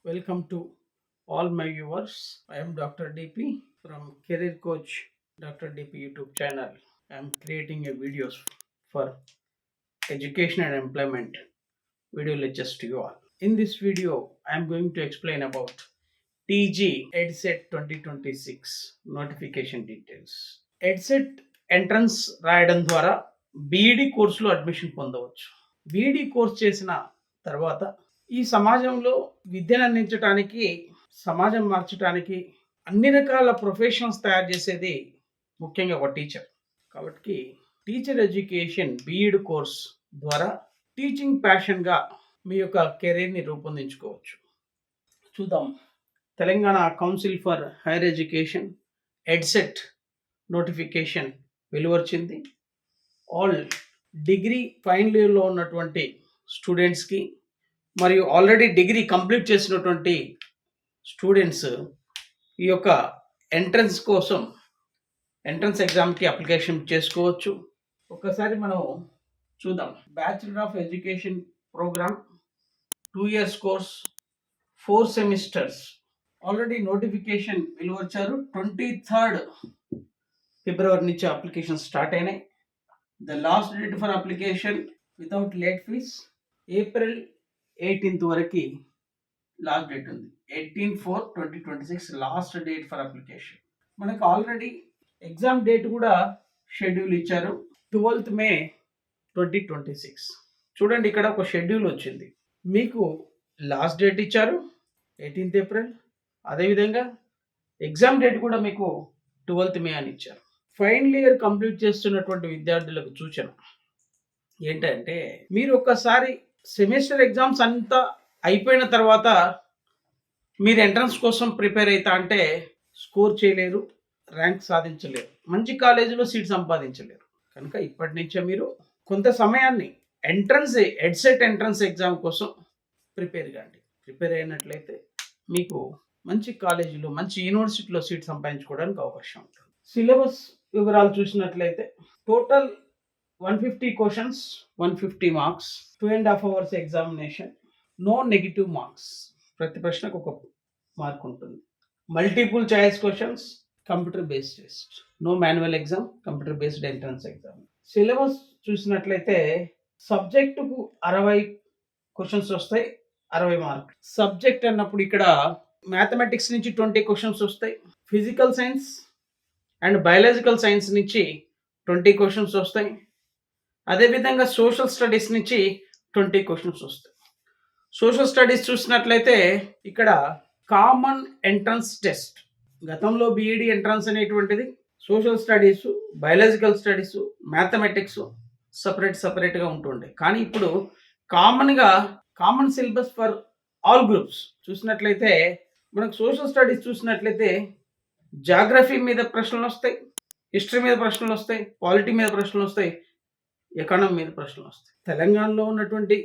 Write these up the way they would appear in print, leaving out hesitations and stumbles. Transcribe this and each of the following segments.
Welcome to all my viewers. I am Dr. DP from Career Coach Dr. DP YouTube channel. I am creating a videos for education and employment video lectures to you all. In this video, I am going to explain about TG EdSet 2026 notification details. EdSet entrance రాయడం ద్వారా BEd కోర్సులో admission పొందవచ్చు. BEd course చేసిన తర్వాత ఈ సమాజంలో విద్యను అందించడానికి, సమాజం మార్చడానికి అన్ని రకాల ప్రొఫెషనల్స్ తయారు చేసేది ముఖ్యంగా ఒక టీచర్. కాబట్టి టీచర్ ఎడ్యుకేషన్ బీఈడి కోర్స్ ద్వారా టీచింగ్ ప్యాషన్గా మీ యొక్క కెరీర్ని రూపొందించుకోవచ్చు. చూద్దాం. Telangana council for higher education EdCET notification వెలువచ్చింది. ఆల్ డిగ్రీ ఫైనల్ ఇయర్లో ఉన్నటువంటి స్టూడెంట్స్కి మరియు ఆల్రెడీ డిగ్రీ కంప్లీట్ చేసినటువంటి స్టూడెంట్స్ ఈ యొక్క ఎంట్రన్స్ ఎగ్జామ్కి అప్లికేషన్ చేసుకోవచ్చు. ఒకసారి మనం చూద్దాం. Bachelor of education programme 2 years course 4 semesters already notification వెలువచ్చారు. 23rd ఫిబ్రవరి నుంచి అప్లికేషన్ స్టార్ట్ అయినాయి. The last date for application without late fees April 18th వరకు లాస్ట్ డేట్ ఉంది. 18/4/2026 లాస్ట్ డేట్ ఫర్ అప్లికేషన్. మనకు ఆల్రెడీ ఎగ్జామ్ డేట్ కూడా schedule ఇచ్చారు. 12th May 2026. చూడండి, ఇక్కడ ఒక షెడ్యూల్ వచ్చింది. మీకు లాస్ట్ డేట్ ఇచ్చారు 18th April. అదేవిధంగా ఎగ్జామ్ డేట్ కూడా మీకు 12th May అని ఇచ్చారు. ఫైనల్ ఇయర్ కంప్లీట్ చేస్తున్నటువంటి విద్యార్థులకు సూచన ఏంటంటే, మీరు ఒక్కసారి సెమిస్టర్ ఎగ్జామ్స్ అంతా అయిపోయిన తర్వాత మీరు ఎంట్రన్స్ కోసం ప్రిపేర్ అవుతా అంటే స్కోర్ చేయలేరు, ర్యాంక్ సాధించలేరు, మంచి కాలేజీలో సీట్ సంపాదించలేరు. కనుక ఇప్పటి నుంచే మీరు కొంత సమయాన్ని ఎడ్సెట్ ఎంట్రన్స్ ఎగ్జామ్ కోసం ప్రిపేర్ అయినట్లయితే మీకు మంచి కాలేజీలో, మంచి యూనివర్సిటీలో సీట్ సంపాదించుకోవడానికి అవకాశం ఉంటుంది. సిలబస్ వివరాలు చూసినట్లయితే total 150 questions, 150 marks, 2.5 hours examination, no negative marks. ప్రతి ప్రశ్నకు ఒక మార్క్ ఉంటుంది. Multiple choice questions, computer based test, no manual exam, computer based entrance exam. Syllabus చూసినట్లయితే సబ్జెక్టుకు 60 క్వశ్చన్స్ వస్తాయి, 60 మార్క్. సబ్జెక్ట్ అన్నప్పుడు ఇక్కడ మ్యాథమెటిక్స్ నుంచి 20 క్వశ్చన్స్ వస్తాయి, physical science and biological science నుంచి 20 క్వశ్చన్స్ వస్తాయి. అదేవిధంగా సోషల్ స్టడీస్ నుంచి 20 క్వశ్చన్స్ వస్తాయి. సోషల్ స్టడీస్ చూసినట్లయితే ఇక్కడ కామన్ ఎంట్రన్స్ టెస్ట్. గతంలో బీఈడి ఎంట్రన్స్ అనేటువంటిది social studies, biological studies, mathematics సపరేట్గా ఉంటుండే. కానీ ఇప్పుడు common syllabus for all groups చూసినట్లయితే, మనకు సోషల్ స్టడీస్ చూసినట్లయితే జాగ్రఫీ మీద ప్రశ్నలు వస్తాయి, హిస్టరీ మీద ప్రశ్నలు వస్తాయి, పాలిటీ మీద ప్రశ్నలు వస్తాయి, ఎకానమీ మీద ప్రశ్నలు వస్తాయి. తెలంగాణలో ఉన్నటువంటి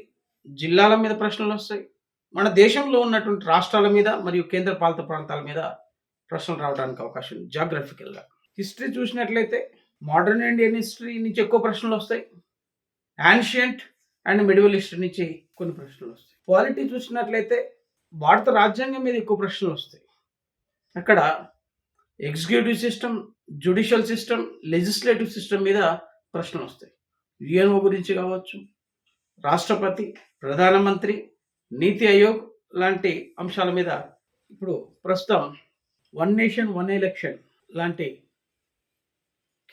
జిల్లాల మీద ప్రశ్నలు వస్తాయి, మన దేశంలో ఉన్నటువంటి రాష్ట్రాల మీద మరియు కేంద్ర పాలిత ప్రాంతాల మీద ప్రశ్నలు రావడానికి అవకాశం ఉంది జాగ్రఫికల్గా. హిస్టరీ చూసినట్లయితే మోడర్న్ ఇండియన్ హిస్టరీ నుంచి ఎక్కువ ప్రశ్నలు వస్తాయి, యాన్షియంట్ అండ్ మిడివల్ హిస్టరీ నుంచి కొన్ని ప్రశ్నలు వస్తాయి. పాలిటీ చూసినట్లయితే భారత రాజ్యాంగం మీద ఎక్కువ ప్రశ్నలు వస్తాయి. అక్కడ executive system, judicial system, legislative system మీద ప్రశ్నలు వస్తాయి. యుఎన్ఓ గురించి కావచ్చు, రాష్ట్రపతి, ప్రధానమంత్రి, నీతి ఆయోగ్ లాంటి అంశాల మీద. ఇప్పుడు ప్రస్తుతం 1 నేషన్ 1 ఎలక్షన్ లాంటి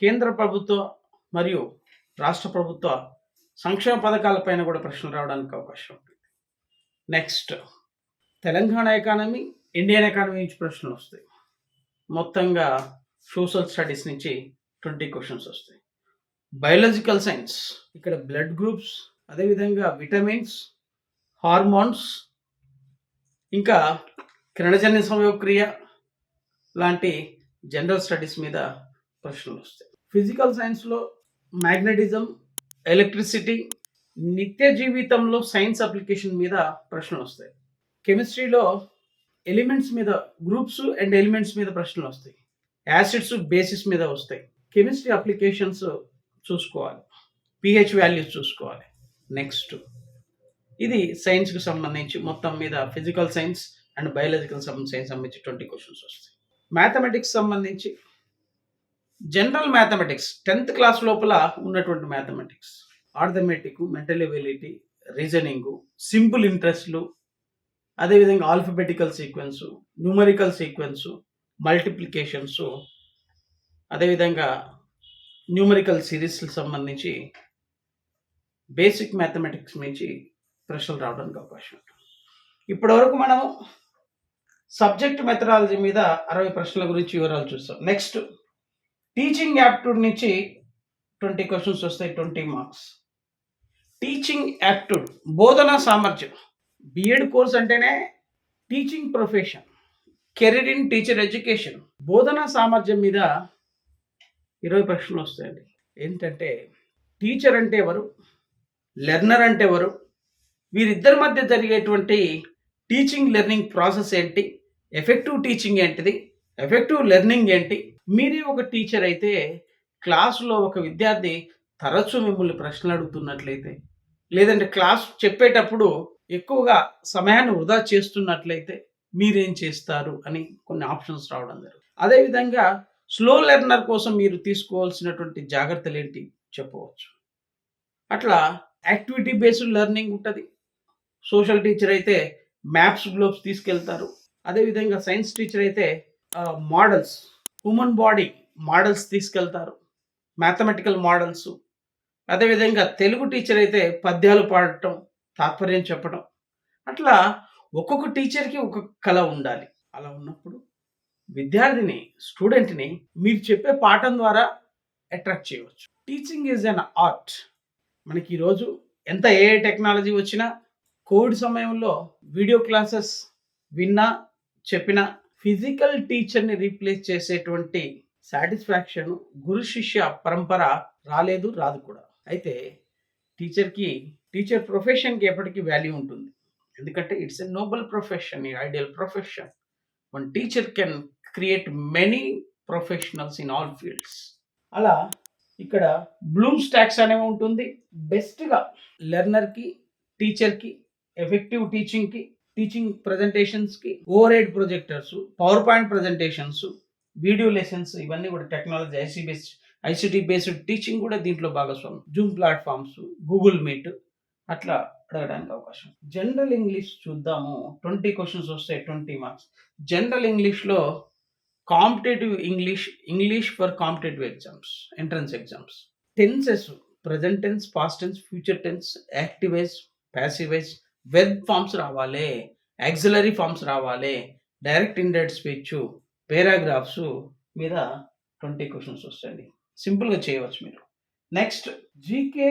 కేంద్ర ప్రభుత్వ మరియు రాష్ట్ర ప్రభుత్వ సంక్షేమ పథకాలపైన కూడా ప్రశ్నలు రావడానికి అవకాశం ఉంటుంది. Next, Telangana economy, Indian economy నుంచి ప్రశ్నలు వస్తాయి. మొత్తంగా సోషల్ స్టడీస్ నుంచి 20 క్వశ్చన్స్ వస్తాయి. బయాలజికల్ సైన్స్, ఇక్కడ బ్లడ్ గ్రూప్స్, అదేవిధంగా విటమిన్స్, హార్మోన్స్, ఇంకా కిరణజన్య సంయోగక్రియ లాంటి జనరల్ స్టడీస్ మీద ప్రశ్నలు వస్తాయి. ఫిజికల్ సైన్స్లో మ్యాగ్నెటిజం, ఎలక్ట్రిసిటీ, నిత్య జీవితంలో సైన్స్ అప్లికేషన్ మీద ప్రశ్నలు వస్తాయి. కెమిస్ట్రీలో ఎలిమెంట్స్ మీద, గ్రూప్స్ అండ్ ఎలిమెంట్స్ మీద ప్రశ్నలు వస్తాయి. యాసిడ్స్, బేసిస్ మీద వస్తాయి. కెమిస్ట్రీ అప్లికేషన్స్ చూసుకోవాలి, పిహెచ్ వాల్యూస్ చూసుకోవాలి. నెక్స్ట్, ఇది సైన్స్కి సంబంధించి మొత్తం మీద physical science, and biological science సంబంధించి 20 క్వశ్చన్స్ వస్తాయి. మ్యాథమెటిక్స్ సంబంధించి జనరల్ మ్యాథమెటిక్స్ 10th క్లాస్ లోపల ఉన్నటువంటి mathematics, arithmetic, mental ability, reasoning, simple ఇంట్రెస్ట్లు, అదేవిధంగా alphabetical sequence, numerical sequence, multiplications, అదేవిధంగా న్యూమరికల్ సిరీస్లకు సంబంధించి బేసిక్ మ్యాథమెటిక్స్ నుంచి ప్రశ్నలు రావడానికి అవకాశం ఉంటుంది. ఇప్పటివరకు మనం సబ్జెక్ట్ మెథడాలజీ మీద 60 ప్రశ్నల గురించి వివరాలు చూస్తాం. నెక్స్ట్ టీచింగ్ యాప్ట్యూడ్ నుంచి 20 క్వశ్చన్స్ వస్తాయి, 20 మార్క్స్. టీచింగ్ యాప్ట్యూడ్ బోధనా సామర్థ్యం. బిఎడ్ కోర్స్ అంటేనే teaching profession, career in teacher education. బోధనా సామర్థ్యం మీద 20 ప్రశ్నలు వస్తాయండి. ఏంటంటే టీచర్ అంటే ఎవరు, లెర్నర్ అంటే ఎవరు, వీరిద్దరి మధ్య జరిగేటువంటి టీచింగ్ లెర్నింగ్ ప్రాసెస్ ఏంటి, ఎఫెక్టివ్ టీచింగ్ ఏంటిది, ఎఫెక్టివ్ లెర్నింగ్ ఏంటి. మీరే ఒక టీచర్ అయితే క్లాసులో ఒక విద్యార్థి తరచూ మిమ్మల్ని ప్రశ్నలు అడుగుతున్నట్లయితే, లేదంటే క్లాస్ చెప్పేటప్పుడు ఎక్కువగా సమయాన్ని వృధా చేస్తున్నట్లయితే మీరేం చేస్తారు అని కొన్ని ఆప్షన్స్ రావడం జరుగుతుంది. అదేవిధంగా స్లో లెర్నర్ కోసం మీరు తీసుకోవాల్సినటువంటి జాగ్రత్తలు ఏంటి చెప్పవచ్చు. అట్లా యాక్టివిటీ బేస్డ్ లెర్నింగ్ ఉంటుంది. సోషల్ టీచర్ అయితే మ్యాప్స్ గ్లోబ్స్ తీసుకెళ్తారు. అదేవిధంగా సైన్స్ టీచర్ అయితే మోడల్స్, హ్యూమన్ బాడీ మోడల్స్ తీసుకెళ్తారు, మ్యాథమెటికల్ మోడల్స్. అదేవిధంగా తెలుగు టీచర్ అయితే పద్యాలు పాడటం, తాత్పర్యం చెప్పడం. అట్లా ఒక్కొక్క టీచర్కి ఒక్కొక్క కళ ఉండాలి. అలా ఉన్నప్పుడు విద్యార్థిని, స్టూడెంట్ని మీరు చెప్పే పాఠం ద్వారా అట్రాక్ట్ చేయవచ్చు. Teaching is an art. మనకి ఈరోజు ఎంత ఏఐ టెక్నాలజీ వచ్చినా, కోవిడ్ సమయంలో వీడియో క్లాసెస్ విన్నా చెప్పినా ఫిజికల్ టీచర్ని రీప్లేస్ చేసేటువంటి సాటిస్ఫాక్షన్ గురు శిష్య పరంపర రాలేదు, రాదు కూడా. అయితే టీచర్ ప్రొఫెషన్కి ఎప్పటికీ వాల్యూ ఉంటుంది. ఎందుకంటే it's a noble profession, ideal profession. One teacher can create many professionals in all fields. అలా ఇక్కడ బ్లూమ్స్ టాక్స్ అనేవి ఉంటుంది. బెస్ట్గా లెర్నర్కి, టీచర్కి, ఎఫెక్టివ్ టీచింగ్కి, టీచింగ్ ప్రజెంటేషన్స్కి, overhead projectors, PowerPoint presentations, video lessons, ఇవన్నీ కూడా టెక్నాలజీ ఐసిటీ బేస్డ్ టీచింగ్ కూడా దీంట్లో భాగస్వామ్యం. జూమ్ ప్లాట్ఫామ్స్, గూగుల్ మీట్, అట్లా అడగడానికి అవకాశం. జనరల్ ఇంగ్లీష్ చూద్దాము. 20 క్వశ్చన్స్ వస్తాయి, 20 మార్క్స్. జనరల్ ఇంగ్లీష్లో competitive English for competitive exams, entrance exams. Tenses, present tense, past tense, future tense, active voice, passive voice, verb forms రావాలి, యాక్సిలరీ ఫామ్స్ రావాలి, direct indirect speech, paragraphs మీద 20 questions వస్తాయండి. సింపుల్గా చేయవచ్చు మీరు. Next GK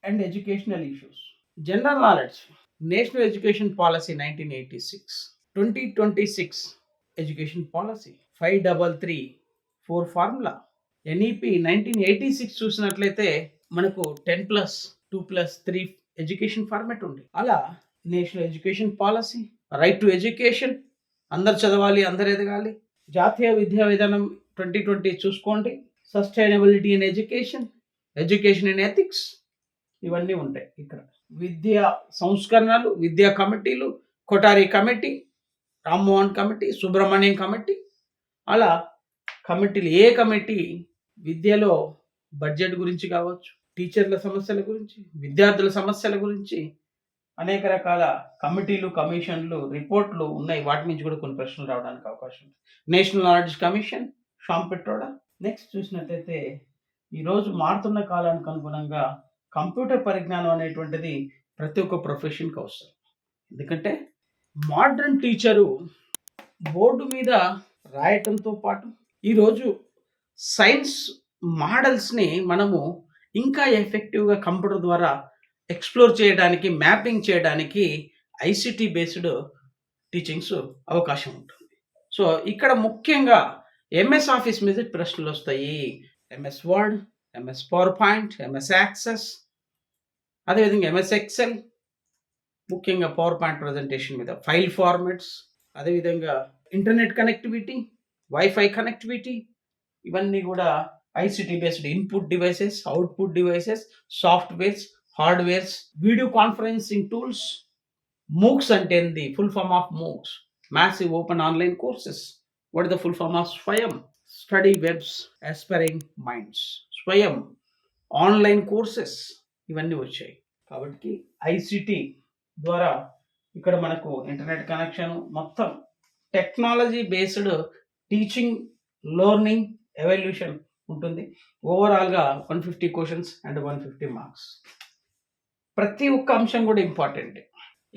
and educational issues. General knowledge. National education policy 1986, 2026 education policy, 5334 formula. NEP 1986 చూసినట్లయితే మనకు 10+2+3 education format ఉంది. అలా national education policy, right to education, అందరు చదవాలి, అందరు ఎదగాలి. జాతీయ విద్యా విధానం 2020 చూసుకోండి. Sustainability in education, education in ethics, ఇవన్నీ ఉంటాయి ఇక్కడ. విద్యా సంస్కరణలు, విద్యా కమిటీలు, Kothari committee, Rammohan committee, Subrahmanyam committee. అలా కమిటీలు, ఏ కమిటీ విద్యలో బడ్జెట్ గురించి కావచ్చు, టీచర్ల సమస్యల గురించి, విద్యార్థుల సమస్యల గురించి అనేక రకాల కమిటీలు, కమిషన్లు, రిపోర్ట్లు ఉన్నాయి. వాటి నుంచి కూడా కొన్ని ప్రశ్నలు రావడానికి అవకాశం ఉంది. National knowledge commission, Sam Pitroda. Next చూసినట్లయితే ఈరోజు మారుతున్న కాలానికి అనుగుణంగా కంప్యూటర్ పరిజ్ఞానం అనేటువంటిది ప్రతి ఒక్క ప్రొఫెషన్కి అవసరం. ఎందుకంటే మోడర్న్ టీచరు బోర్డు మీద రాయటంతో పాటు ఈరోజు సైన్స్ మోడల్స్ని మనము ఇంకా ఎఫెక్టివ్గా కంప్యూటర్ ద్వారా ఎక్స్ప్లోర్ చేయడానికి, మ్యాపింగ్ చేయడానికి ఐసిటీ బేస్డ్ టీచింగ్స్ అవకాశం ఉంటుంది. సో ఇక్కడ ముఖ్యంగా ఎంఎస్ ఆఫీస్ మీద ప్రశ్నలు వస్తాయి. MS Word, MS PowerPoint, MS Access, అదేవిధంగా ఎంఎస్ ఎక్సెల్, ముఖ్యంగా పవర్ పాయింట్ ప్రజెంటేషన్ మీద, ఫైల్ ఫార్మాట్స్, అదేవిధంగా ఇంటర్నెట్ కనెక్టివిటీ, వైఫై కనెక్టివిటీ, ఇవన్నీ కూడా ICT based input devices, output devices, softwares, hardwares, video conferencing tools. MOOCs అంటే ఏంది, full form of MOOCs, massive open online courses. What is the full form of Swayam? Study webs, aspiring minds. Swayam online courses ఇవన్నీ వచ్చాయి. కాబట్టి ICT ద్వారా ఇక్కడ మనకు internet connection, మొత్తం technology based teaching, learning, evolution ఉంటుంది. ఓవరాల్గా 150 క్వశ్చన్స్ అండ్ 150 మార్క్స్. ప్రతి ఒక్క అంశం కూడా ఇంపార్టెంట్.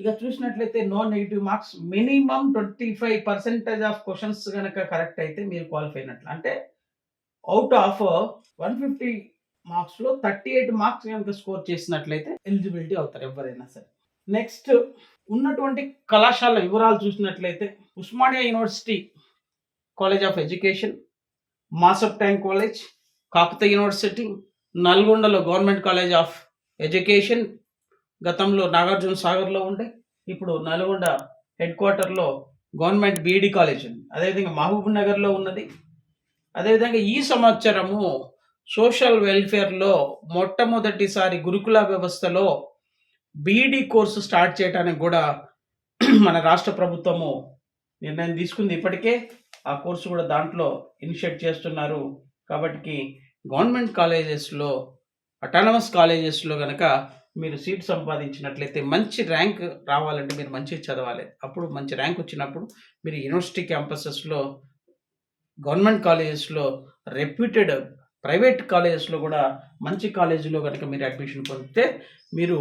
ఇక చూసినట్లయితే no negative marks. Minimum 25% of questions కనుక కరెక్ట్ అయితే మీరు క్వాలిఫై అయినట్లు. అంటే అవుట్ ఆఫ్ 150 మార్క్స్లో 38 మార్క్స్ కనుక స్కోర్ చేసినట్లయితే ఎలిజిబిలిటీ అవుతారు ఎవరైనా సరే. నెక్స్ట్ ఉన్నటువంటి కళాశాల వివరాలు చూసినట్లయితే Osmania university college of education, Masab Tank college, Kakatiya university, నల్గొండలో గవర్నమెంట్ కాలేజ్ ఆఫ్ ఎడ్యుకేషన్, గతంలో నాగార్జున సాగర్లో ఉండే, ఇప్పుడు నల్గొండ హెడ్ క్వార్టర్లో గవర్నమెంట్ బీఈడి కాలేజ్ ఉంది. అదేవిధంగా మహబూబ్ నగర్లో ఉన్నది. అదేవిధంగా ఈ సంవత్సరము సోషల్ వెల్ఫేర్లో మొట్టమొదటిసారి గురుకుల వ్యవస్థలో బీఈడి కోర్సు స్టార్ట్ చేయడానికి కూడా మన రాష్ట్ర ప్రభుత్వము నిర్ణయం తీసుకుంది. ఇప్పటికే ఆ కోర్సు కూడా దాంట్లో ఇనిషియేట్ చేస్తున్నారు. కాబట్టి గవర్నమెంట్ కాలేజెస్లో, అటానమస్ కాలేజెస్లో కనుక మీరు సీట్ సంపాదించినట్లయితే మంచి ర్యాంక్ రావాలంటే మీరు మంచిగా చదవాలి. అప్పుడు మంచి ర్యాంక్ వచ్చినప్పుడు మీరు యూనివర్సిటీ క్యాంపసెస్లో, గవర్నమెంట్ కాలేజెస్లో, రెప్యూటెడ్ ప్రైవేట్ కాలేజెస్లో కూడా మంచి కాలేజీలో కనుక మీరు అడ్మిషన్ పొందితే మీరు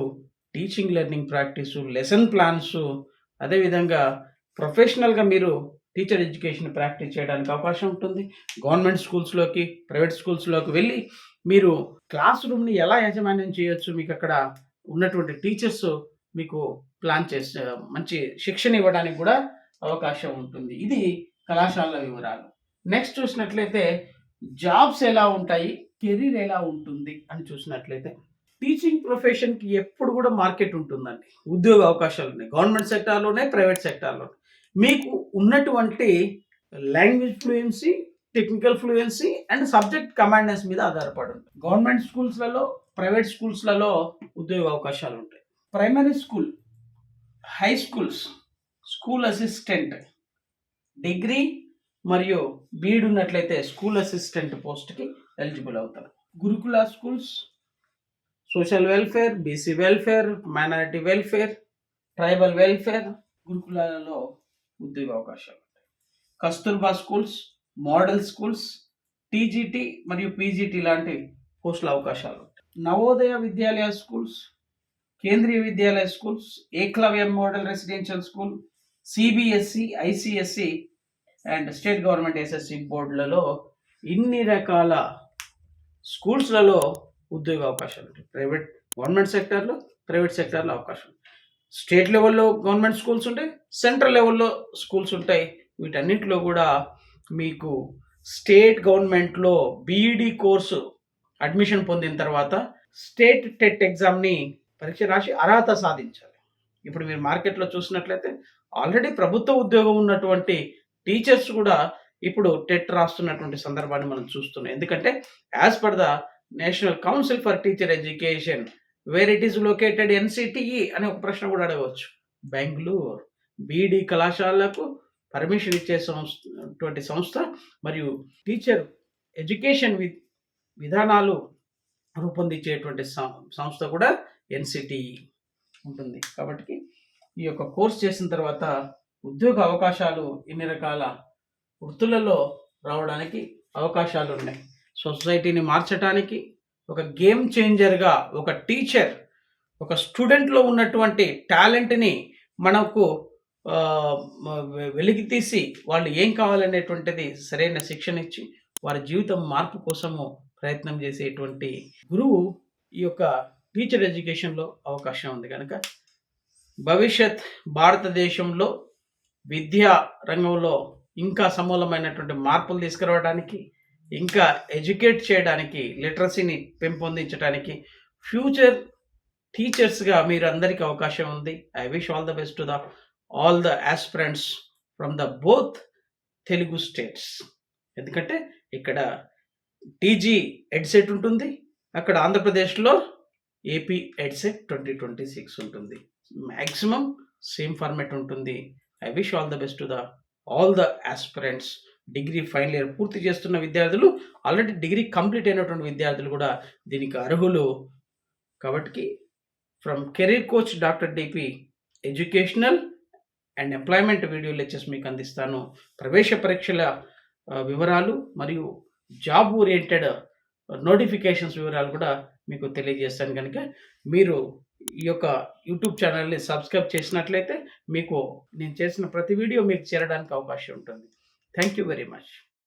teaching, learning practice, lesson plans, అదేవిధంగా ప్రొఫెషనల్గా మీరు టీచర్ ఎడ్యుకేషన్ ప్రాక్టీస్ చేయడానికి అవకాశం ఉంటుంది. గవర్నమెంట్ స్కూల్స్లోకి, ప్రైవేట్ స్కూల్స్లోకి వెళ్ళి మీరు క్లాస్ రూమ్ని ఎలా యాజమాన్యం చేయొచ్చు, మీకు అక్కడ ఉన్నటువంటి టీచర్స్ మీకు ప్లాన్ చేసే మంచి శిక్షణ ఇవ్వడానికి కూడా అవకాశం ఉంటుంది. ఇది కళాశాల వివరాలు. నెక్స్ట్ చూసినట్లయితే జాబ్స్ ఎలా ఉంటాయి, కెరీర్ ఎలా ఉంటుంది అని చూసినట్లయితే టీచింగ్ ప్రొఫెషన్కి ఎప్పుడు కూడా మార్కెట్ ఉంటుందండి. ఉద్యోగ అవకాశాలు ఉన్నాయి, గవర్నమెంట్ సెక్టార్లోనే, ప్రైవేట్ సెక్టార్లో. మీకు ఉన్నటువంటి language fluency, technical fluency and subject కమాండెన్స్ మీద ఆధారపడి ఉంటుంది. గవర్నమెంట్ స్కూల్స్లలో, ప్రైవేట్ స్కూల్స్లలో ఉద్యోగ అవకాశాలు ఉంటాయి. Primary school, high schools, school assistant, degree మరియు బీఈడ్ ఉన్నట్లయితే స్కూల్ అసిస్టెంట్ పోస్ట్కి ఎలిజిబుల్ అవుతారు. Gurukula schools, social welfare, BC welfare, minority welfare, tribal welfare, గురుకులాలలో ఉద్యోగ అవకాశాలు ఉంటాయి. Kasturba schools, model schools, TGT మరియు పీజీటీ లాంటి పోస్టుల అవకాశాలు ఉంటాయి. Navodaya Vidyalaya schools, Kendriya Vidyalaya schools, Eklavya model residential school, CBSE, ICSE and state government SSC బోర్డులలో ఇన్ని రకాల స్కూల్స్లలో ఉద్యోగ అవకాశాలు ఉంటాయి. ప్రైవేట్, గవర్నమెంట్ సెక్టార్లో, ప్రైవేట్ సెక్టార్లో అవకాశం. స్టేట్ లెవెల్లో గవర్నమెంట్ స్కూల్స్ ఉంటాయి, సెంట్రల్ లెవెల్లో స్కూల్స్ ఉంటాయి. వీటన్నిటిలో కూడా మీకు స్టేట్ గవర్నమెంట్లో బీఈడి కోర్సు అడ్మిషన్ పొందిన తర్వాత స్టేట్ టెట్ ఎగ్జామ్ని పరీక్ష రాసి అర్హత సాధించాలి. ఇప్పుడు మీరు మార్కెట్లో చూసినట్లయితే ఆల్రెడీ ప్రభుత్వ ఉద్యోగం ఉన్నటువంటి టీచర్స్ కూడా ఇప్పుడు టెట్ రాస్తున్నటువంటి సందర్భాన్ని మనం చూస్తున్నాం. ఎందుకంటే as per the national council for teacher education where it is located NCTE అనే ఒక ప్రశ్న కూడా అడగవచ్చు. బెంగళూరు బీఈడి కళాశాలకు పర్మిషన్ ఇచ్చే సంస్థ మరియు టీచర్ ఎడ్యుకేషన్ విధానాలు రూపొందించేటువంటి సంస్థ కూడా ఎన్సిటిఈ ఉంటుంది. కాబట్టి ఈ యొక్క కోర్స్ చేసిన తర్వాత ఉద్యోగ అవకాశాలు ఇన్ని రకాల వృత్తులలో రావడానికి అవకాశాలు ఉన్నాయి. సొసైటీని మార్చడానికి ఒక గేమ్ చేంజర్గా ఒక టీచర్ ఒక స్టూడెంట్లో ఉన్నటువంటి టాలెంట్ని మనకు వెలికి తీసి వాళ్ళు ఏం కావాలనేటువంటిది సరైన శిక్షణ ఇచ్చి వారి జీవితం మార్పు కోసము ప్రయత్నం చేసేటువంటి గురువు ఈ యొక్క టీచర్ ఎడ్యుకేషన్లో అవకాశం ఉంది. కనుక భవిష్యత్ భారతదేశంలో విద్యా రంగంలో ఇంకా సమూలమైనటువంటి మార్పులు తీసుకురావడానికి, ఇంకా ఎడ్యుకేట్ చేయడానికి, లిటరసీని పెంపొందించడానికి ఫ్యూచర్ టీచర్స్గా మీరు అందరికీ అవకాశం ఉంది. I wish all the best to the all the aspirants from the both Telugu states. ఎందుకంటే ఇక్కడ టీజీ ఎడ్సెట్ ఉంటుంది, అక్కడ ఆంధ్రప్రదేశ్లో ఏపీ ఎడ్సెట్ 2026 ఉంటుంది. మ్యాక్సిమం సేమ్ ఫార్మాట్ ఉంటుంది. I wish all the best to all the aspirants. Degree final year పూర్తి చేస్తున్న విద్యార్థులు, ఆల్రెడీ డిగ్రీ కంప్లీట్ అయినటువంటి విద్యార్థులు కూడా దీనికి అర్హులు. కాబట్టి from career coach doctor DP educational and employment video lectures మీకు అందిస్తాను. ప్రవేశ పరీక్షల వివరాలు మరియు జాబ్ ఓరియంటెడ్ నోటిఫికేషన్స్ వివరాలు కూడా మీకు తెలియజేస్తాను. కనుక మీరు ఈ యొక్క యూట్యూబ్ ఛానల్ని సబ్స్క్రైబ్ చేసినట్లయితే మీకు నేను చేసిన ప్రతి వీడియో మీకు చేరడానికి అవకాశం ఉంటుంది. Thank you very much.